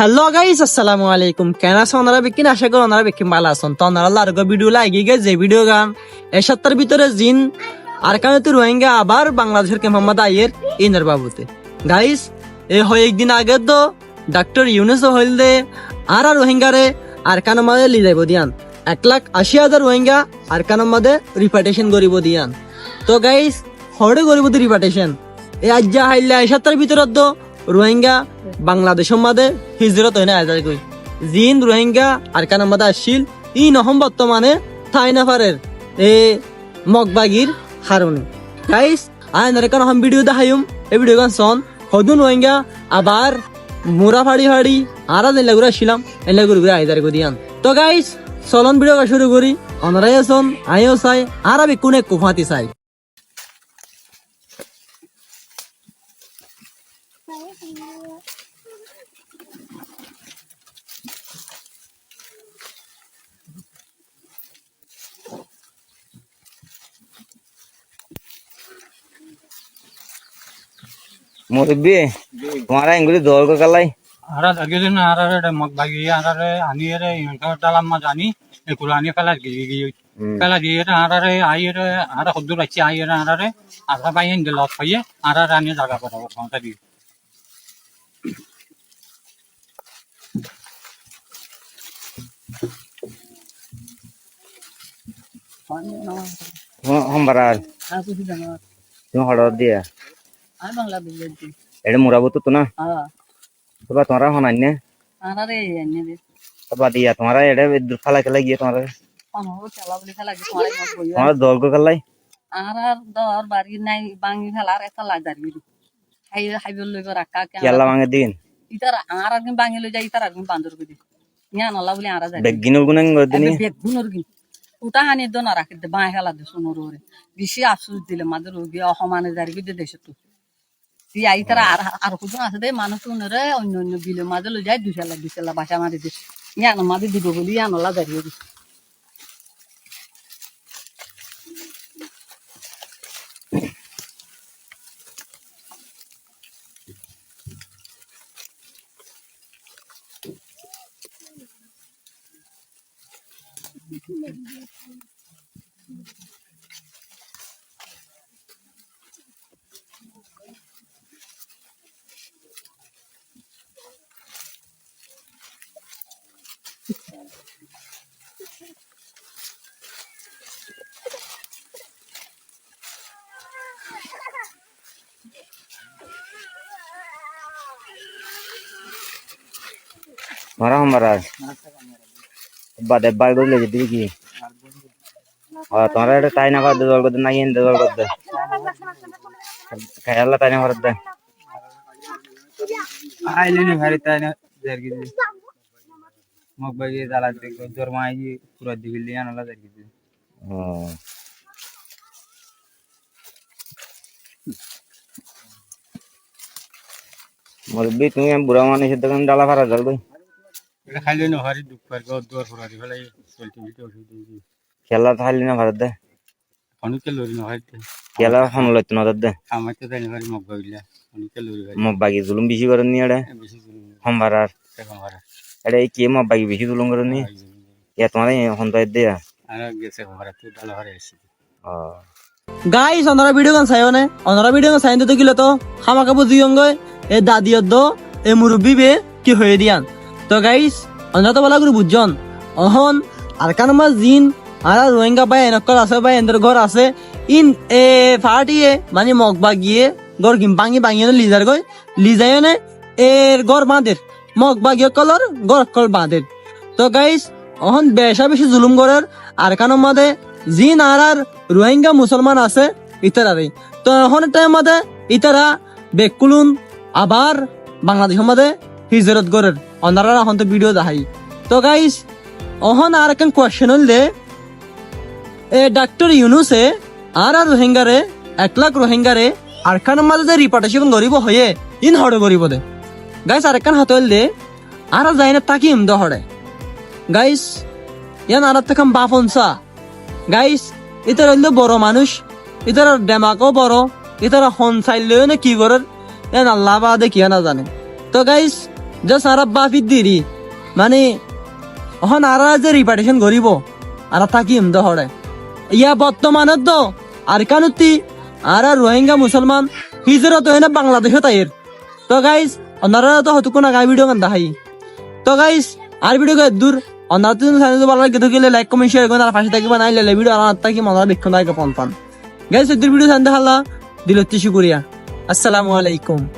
Hello guys, আসসালামু আলাইকুম। কেন আছো ওনারা বিকিন? আশা করি ওনারা বিকিন ভালো আছেন। তো ওনারা লার্গো ভিডিও লাগি গে যে ভিডিও গান এই সপ্তাহের ভিতরে জিন আর কানে তো রোহিঙ্গা আবার বাংলাদেশের কে মোহাম্মদ আইয়ের ইনার বাবুতে গাইস এই হয় একদিন আগে তো ডক্টর ইউনুস হইল দে আর রোহিঙ্গারে আর কানের মাঝে লি যাইব দিয়ান 1,80,000 রোহিঙ্গা আর কানের মাঝে রিপার্টেশন করিব দিয়ান। তো গাইস হড়ে করিব দি রিপার্টেশন এই আজ যা হাইলে এই সপ্তাহের ভিতরে তো রোহিঙ্গা বাংলাদেশের মাঝে হিজরত হয় না আজাদ কই জিন রোহিঙ্গা আর কানের মাঝে আসছিল ই নহম বর্তমানে থাইনাফারের এ মগবাগির হারুনি গাইস আয় নরেকান হম ভিডিও দেখাইম এই ভিডিও গান সন হদুন রোহিঙ্গা আবার মুরা ফাড়ি ফাড়ি আরা দিন লাগুরা ছিলাম এলে গুরু আইদার কো দিয়ান। তো গাইস চলন ভিডিও শুরু করি। অনরাই আসন আইও চাই আর আমি কোনে কুফাতি চাই। মুরব্বী তোমারা এগুলি দৌড় করে কালাই আরা লাগিয়ে না আরে মগ ভাগি আরে আনি রে ডালাম মা জানি এগুলো আনি ফেলা গিয়ে ফেলা দিয়ে আরে আই রে আরে হদ্দুর আছে আই রে আরে আধা বাইন দিল পাইয়ে আরে আনি জায়গা পাবো সংটা দিয়ে সম্বারার তুমি হঠাৎ দিয়া এটা মুরাবো তো না তোবা তোমরা হনাই না তোবা দিয়া তোমরা এটা ফালা খেলা গিয়ে তোমরা তোমরা দল করে কালাই কেলা ভাঙে দিন বেগিনুর গুণ দিন উটা হানি দো না রাখি দে বাঁ খেলা দে সোনোর ওরে বেশি আফসোস দিলে মাদের রোগী অসমানে দাঁড়িয়ে দে দেশে তো তুই আই তারা আর কুজন আছে দে মানুষ উনরে অন্য অন্য বিলে মাঝে লো যায় দুশেলা বাসা মারি দিস ইয়ানো মাঝে দিব বলি ইয়ানোলা দাঁড়িয়ে দিস তোমরা সম্বারার বাদে বাল করে লেগে দিবি কি তোমরা এটা তাই না করতে দল করতে না ইয়ে দল করতে খেয়াল তাই না করতে আইলেনি ভারি তাই না জারগি মগ ভাগি দালা দেখো জোর মাই পুরো দিবিলি আনলা জারগি মুরব্বী তুমি বুড়া মানুষের দোকান ডালা ফারা জল দই এটা খাইলে না হারি দুঃখ পার গো দর ফুরা দি ফেলাই চলতে দিতে ওষুধ দিই খেলা থাকলি না ভারত দে অনেকে লরি না হয় খেলা ফোন লইতো না দে আমাকে তাই না ভারি মগ ভাগিলা অনেকে লরি ভাই মগ বাগি জুলুম বেশি করে নি এড়ে বেশি জরুরি সম্বারার এখন হারা এড়ে কি মগ বাগি বেশি জুলুম করে নি এ তোমার হন্তাই দে আর গেছে হারা তো ডাল হারা এসে গাইস ওনারা ভিডিও গান চাইও না ওনারা ভিডিও গান চাইতে তো গিলো তো হামাকা বুঝিয়ং গয় এ দাদিয়ত দো এ মুরব্বি বে কি হয়ে দিয়ান। তো গাইস ওনারা তো বলা করে বুঝজন অহন আর কান মাস জিন আর রোহিঙ্গা ভাই এনেকল আছে ভাই এদের ঘর আছে ইন এ ফাটিয়ে মানে মগবা গিয়ে ঘর কিম ভাঙি ভাঙিয়ে লিজার গয় লিজায় নে এর ঘর বাঁধের মগবা গিয়ে কলর ঘর কল বাঁধের। তো গাইস অহন বেশা বেশি জুলুম করার আর কানের মাঝে জিন আর রোহিঙ্গা মুসলমান আছে ইতারারে। তো এখন টাইম মাঝে ইতারা বেকুলুন আবার বাংলাদেশের মাঝে হিজরত করার অনারা এখন তো ভিডিও দেখাই। তো গাইস অহন আর একটা কোয়েশ্চেন হইলে এ ডক্টর ইউনুসে আর রোহিঙ্গারে 1 লাখ রোহিঙ্গারে আর কানের মাঝে যে রিপার্টেশন গরিব হয়ে ইন হড়ে গরিব দে গাইস আর একখান হাত হইলে আর যাই না তাকিম দহড়ে গাইস ইয়ান আর থেকে বাফনসা গাইস ইতার হইলে বড় মানুষ ইতার ডেমাকও বড় ইতার হন চাইলেও না কি করার আল্লাহ বাদে কিয়া না জানে। তো গাইস যে সারা বাফির দিরি মানে এখন আর যে রিপার্টেশন করিব আর থাকিম দহরে ইয়া বর্তমানত তো আর কানুতি আর রোহিঙ্গা মুসলমান হিজরত হয় না বাংলাদেশে তাইর তো গাইস ওনারা তো হয়তো কোনো আগে ভিডিও গান দেখাই তো গাইস আর ভিডিও দূর ওনারা তো চ্যানেল ভালো লাগে তো গেলে লাইক কমেন্ট শেয়ার করে আর পাশে থাকি বানাইলে ভিডিও আর থাকি মজা বেক্ষণ লাগে পন গাইস এদের ভিডিও জানতে হাল্লা দিলতি শুকরিয়া আসসালামু আলাইকুম